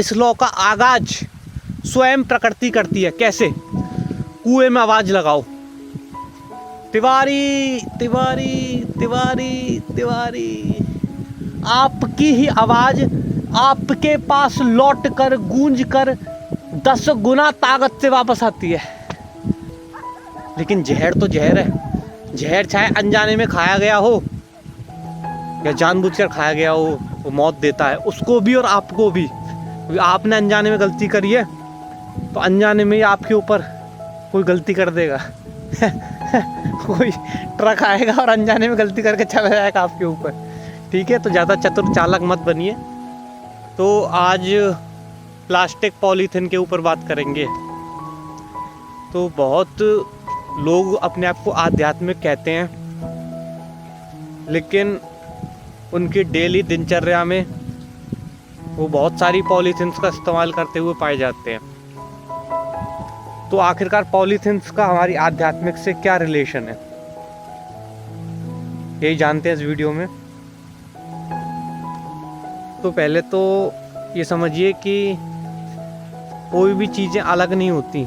इस लॉ का आगाज स्वयं प्रकृति करती है। कैसे? कुएं में आवाज लगाओ, तिवारी तिवारी तिवारी तिवारी, आपकी ही आवाज आपके पास लौट कर गूंज कर 10 गुना ताकत से वापस आती है। लेकिन जहर तो जहर है। जहर चाहे अनजाने में खाया गया हो या जानबूझकर खाया गया हो, वो मौत देता है, उसको भी और आपको भी। आपने अनजाने में गलती करी है तो अनजाने में ही आपके ऊपर कोई गलती कर देगा। कोई ट्रक आएगा और अनजाने में गलती करके चला जाएगा आपके ऊपर। ठीक है, तो ज़्यादा चतुर चालाक मत बनिए। तो आज प्लास्टिक पॉलीथीन के ऊपर बात करेंगे। तो बहुत लोग अपने आप को आध्यात्मिक कहते हैं, लेकिन उनकी डेली दिनचर्या में वो बहुत सारी पॉलीथीन्स का इस्तेमाल करते हुए पाए जाते हैं। तो आखिरकार पॉलीथीन्स का हमारी आध्यात्मिक से क्या रिलेशन है, यही जानते हैं इस वीडियो में। तो पहले तो ये समझिए कि कोई भी चीज़ें अलग नहीं होती।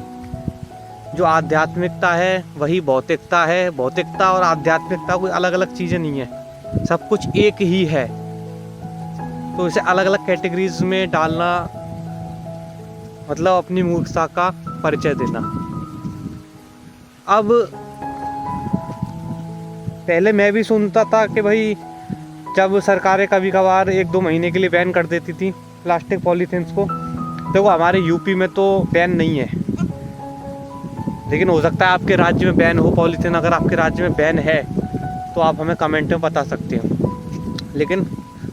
जो आध्यात्मिकता है वही भौतिकता है। भौतिकता और आध्यात्मिकता कोई अलग अलग चीज़ें नहीं है, सब कुछ एक ही है। तो इसे अलग अलग कैटेगरीज में डालना मतलब अपनी मूर्खता का परिचय देना। अब पहले मैं भी सुनता था कि भाई जब सरकारें कभी कभार 1-2 महीने के लिए बैन कर देती थी प्लास्टिक पॉलीथीन्स को, तो वो हमारे यूपी में तो बैन नहीं है, लेकिन हो सकता है आपके राज्य में बैन हो पॉलीथीन। अगर आपके राज्य में बैन है तो आप हमें कमेंट में बता सकते हो, लेकिन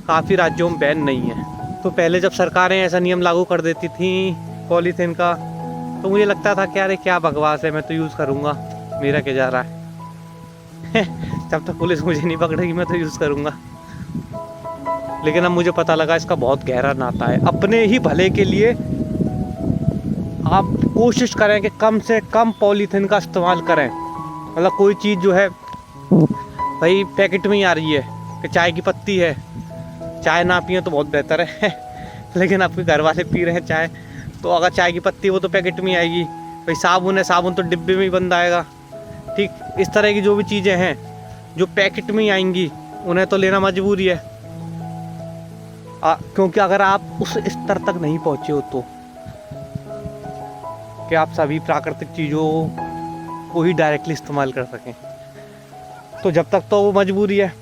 काफ़ी राज्यों में बैन नहीं है। तो पहले जब सरकारें ऐसा नियम लागू कर देती थी पॉलीथीन का, तो मुझे लगता था कि अरे क्या बकवास है, मैं तो यूज़ करूँगा, मेरा क्या जा रहा है। जब तक पुलिस मुझे नहीं पकड़ेगी मैं तो यूज़ करूँगा। लेकिन अब मुझे पता लगा इसका बहुत गहरा नाता है। अपने ही भले के लिए आप कोशिश करें कि कम से कम पॉलीथीन का इस्तेमाल करें। मतलब कोई चीज़ जो है भाई पैकेट में ही आ रही है कि चाय की पत्ती है, चाय ना पिए तो बहुत बेहतर है। लेकिन आपके घर वाले पी रहे हैं चाय, तो अगर चाय की पत्ती वो तो पैकेट में ही आएगी। भाई साबुन है, साबुन तो डिब्बे में ही बंद आएगा। ठीक इस तरह की जो भी चीज़ें हैं जो पैकेट में ही आएंगी, उन्हें तो लेना मजबूरी है। क्योंकि अगर आप उस स्तर तक नहीं पहुँचे हो तो कि आप सभी प्राकृतिक चीज़ों को ही डायरेक्टली इस्तेमाल कर सकें, तो जब तक तो वो मजबूरी है।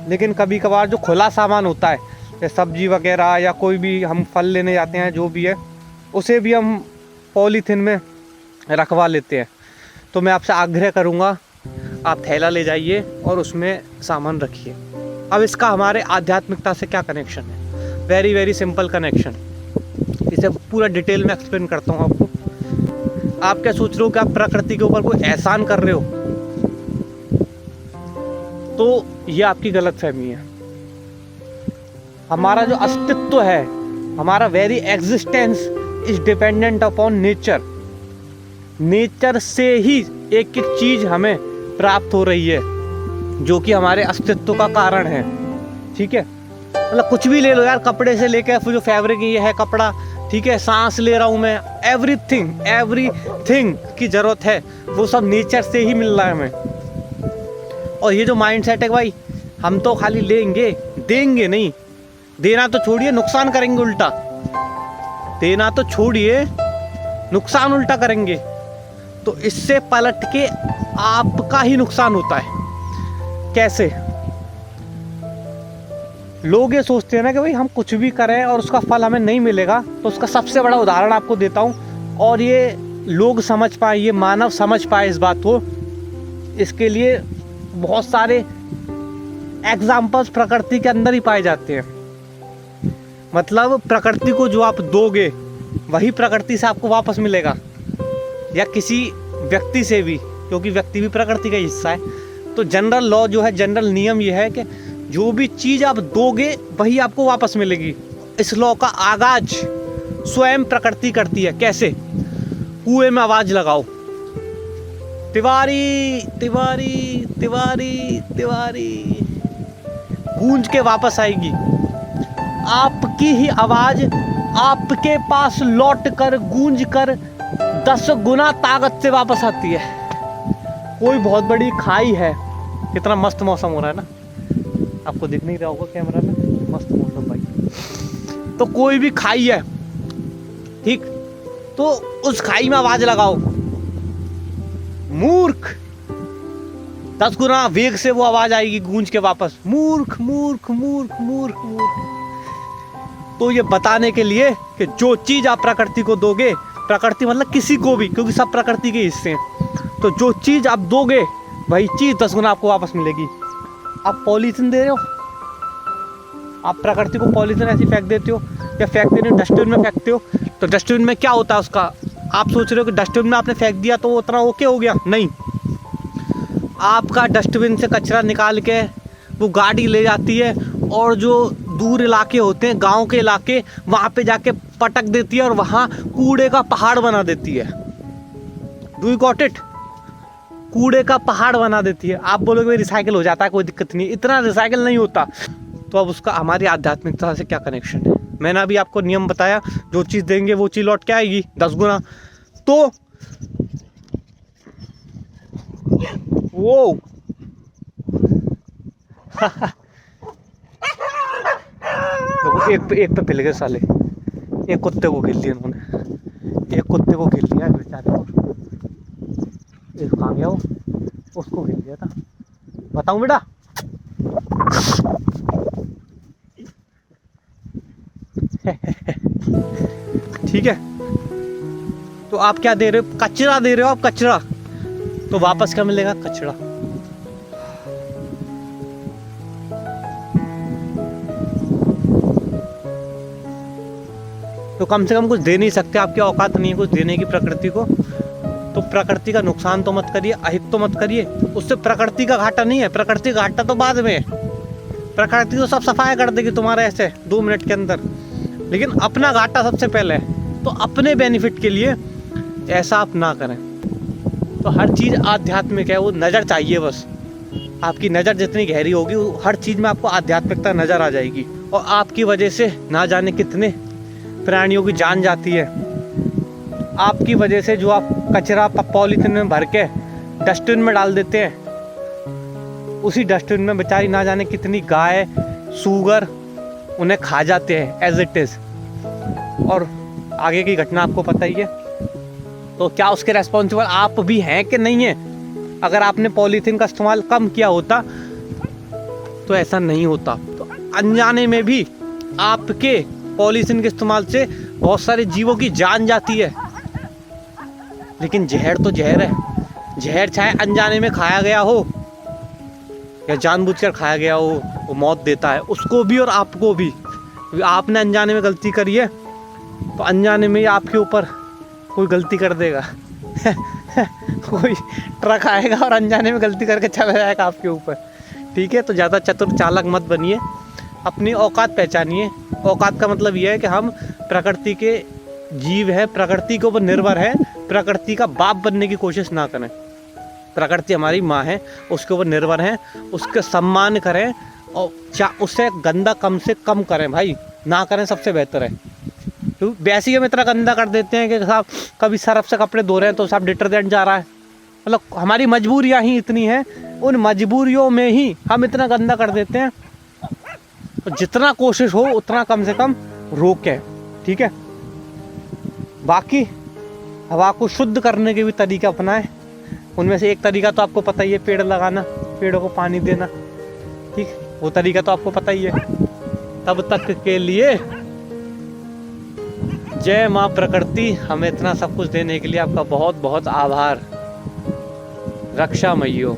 लेकिन कभी कभार जो खुला सामान होता है, जैसे सब्जी वगैरह या कोई भी हम फल लेने जाते हैं, जो भी है उसे भी हम पॉलीथीन में रखवा लेते हैं। तो मैं आपसे आग्रह करूँगा, आप थैला ले जाइए और उसमें सामान रखिए। अब इसका हमारे आध्यात्मिकता से क्या कनेक्शन है? Very very simple connection. इसे पूरा डिटेल में एक्सप्लेन करता हूँ आपको। आप क्या सोच रहे हो कि आप प्रकृति के ऊपर कोई एहसान कर रहे हो, तो ये आपकी गलतफहमी है। हमारा जो अस्तित्व है, हमारा very existence is dependent upon nature. Nature से ही एक एक चीज़ हमें प्राप्त हो रही है, जो कि हमारे अस्तित्व का कारण है। ठीक है, मतलब कुछ भी ले लो यार, कपड़े से लेकर फिर जो फैब्रिक ये है कपड़ा, ठीक है, सांस ले रहा हूँ मैं, एवरीथिंग की ज़रूरत है वो सब नेचर से ही मिल रहा है हमें। और ये जो माइंड सेट है भाई, हम तो खाली लेंगे, देंगे नहीं। देना तो छोड़िए, नुकसान करेंगे उल्टा। देना तो छोड़िए, नुकसान उल्टा करेंगे। तो इससे पलट के आपका ही नुकसान होता है। कैसे? लोग ये सोचते हैं ना कि भाई हम कुछ भी करें और उसका फल हमें नहीं मिलेगा। तो उसका सबसे बड़ा उदाहरण आपको देता हूँ, और ये लोग समझ पाए, ये मानव समझ पाए इस बात को, इसके लिए बहुत सारे एग्जाम्पल्स प्रकृति के अंदर ही पाए जाते हैं। मतलब प्रकृति को जो आप दोगे वही प्रकृति से आपको वापस मिलेगा, या किसी व्यक्ति से भी, क्योंकि व्यक्ति भी प्रकृति का हिस्सा है। तो जनरल लॉ जो है, जनरल नियम ये है कि जो भी चीज़ आप दोगे वही आपको वापस मिलेगी। इस लॉ का आगाज स्वयं प्रकृति करती है। कैसे? कुएं में आवाज लगाओ, तिवारी तिवारी तिवारी तिवारी, गूंज के वापस आएगी। आपकी ही आवाज आपके पास लौट कर गूंज कर 10 गुना ताकत से वापस आती है। कोई बहुत बड़ी खाई है, कितना मस्त मौसम हो रहा है ना, आपको दिख नहीं रहा होगा कैमरा में, मस्त मौसम भाई। तो कोई भी खाई है, ठीक, तो उस खाई में आवाज लगाओ, मूर्ख, 10 गुना वेग से वो आवाज आएगी गूंज के वापस, मूर्ख मूर्ख मूर्ख मूर्ख मूर्ख। तो ये बताने के लिए कि जो चीज आप प्रकृति को दोगे, प्रकृति मतलब किसी को भी, क्योंकि सब प्रकृति के हिस्से हैं, तो जो चीज आप दोगे वही चीज 10 गुना आपको वापस मिलेगी। आप पॉलीथीन दे रहे हो, आप प्रकृति को पॉलीथीन ऐसी फेंक देते हो, या फेंकते नहीं डस्टबिन में फेंकते हो, तो डस्टबिन में क्या होता है उसका, आप सोच रहे हो कि डस्टबिन में आपने फेंक दिया तो वो उतना ओके हो गया, नहीं। आपका डस्टबिन से कचरा निकाल के वो गाड़ी ले जाती है और जो दूर इलाके होते हैं, गांव के इलाके, वहाँ पे जाके पटक देती है और वहाँ कूड़े का पहाड़ बना देती है। Do you got it? कूड़े का पहाड़ बना देती है। आप बोलोगे भाई रिसाइकिल हो जाता है, कोई दिक्कत नहीं, इतना रिसाइकिल नहीं होता। तो अब उसका हमारी आध्यात्मिकता से क्या कनेक्शन है? मैंने अभी आपको नियम बताया, जो चीज़ देंगे वो चीज़ लौट के आएगी 10 गुना। तो वो देखो एक पे पिल गए साले, एक कुत्ते को घेर लिया इन्होंने, एक कुत्ते को घेर लिया बेचारे को, एक कहाँ गया वो, उसको घेर लिया था। बताऊं बेटा, ठीक है। तो आप क्या दे रहे हो? कचरा दे रहे हो आप, कचरा। तो वापस क्या मिलेगा? कचरा। तो कम से कम कुछ दे नहीं सकते, आपकी औकात नहीं है कुछ देने की प्रकृति को, तो प्रकृति का नुकसान तो मत करिए, अहित तो मत करिए। उससे प्रकृति का घाटा नहीं है, प्रकृति का घाटा तो बाद में है। प्रकृति तो सब सफाई कर देगी तुम्हारे ऐसे 2 मिनट के अंदर, लेकिन अपना घाटा सबसे पहले है। तो अपने बेनिफिट के लिए ऐसा आप ना करें। तो हर चीज़ आध्यात्मिक है, वो नज़र चाहिए बस। आपकी नज़र जितनी गहरी होगी, हर चीज़ में आपको आध्यात्मिकता नज़र आ जाएगी। और आपकी वजह से ना जाने कितने प्राणियों की जान जाती है। आपकी वजह से जो आप कचरा पॉलीथीन में भर के डस्टबिन में डाल देते हैं, उसी डस्टबिन में बेचारी ना जाने कितनी गाय, सूगर उन्हें खा जाते हैं एज इट इज़। और आगे की घटना आपको पता ही है। तो क्या उसके रेस्पॉन्सिबल आप भी हैं कि नहीं है? अगर आपने पॉलीथीन का इस्तेमाल कम किया होता तो ऐसा नहीं होता। तो अनजाने में भी आपके पॉलीथीन के इस्तेमाल से बहुत सारे जीवों की जान जाती है। लेकिन जहर तो जहर है। जहर चाहे अनजाने में खाया गया हो या जानबूझकर खाया गया हो, वो मौत देता है, उसको भी और आपको भी। आपने अनजाने में गलती करी है तो अनजाने में ही आपके ऊपर कोई गलती कर देगा। कोई ट्रक आएगा और अनजाने में गलती करके चला जाएगा आपके ऊपर। ठीक है, तो ज़्यादा चतुर चालाक मत बनिए, अपनी औकात पहचानिए। औकात का मतलब यह है कि हम प्रकृति के जीव हैं, प्रकृति के ऊपर निर्भर है। प्रकृति का बाप बनने की कोशिश ना करें। प्रकृति हमारी माँ है, उसके ऊपर निर्भर हैं, उसके सम्मान करें और उससे गंदा कम से कम करें भाई, ना करें सबसे बेहतर है। तो वैसे ही हम इतना गंदा कर देते हैं कि साहब कभी सर्फ से कपड़े धो रहे हैं तो साहब डिटर्जेंट जा रहा है। मतलब हमारी मजबूरियाँ ही इतनी हैं, उन मजबूरियों में ही हम इतना गंदा कर देते हैं। तो जितना कोशिश हो उतना कम से कम रोकें, ठीक है। बाकी हवा को शुद्ध करने के भी तरीके अपनाएं। उनमें से एक तरीका तो आपको पता ही है, पेड़ लगाना, पेड़ों को पानी देना, ठीक, वो तरीका तो आपको पता ही है। तब तक के लिए जय माँ प्रकृति, हमें इतना सब कुछ देने के लिए आपका बहुत बहुत आभार। रक्षा मैयो।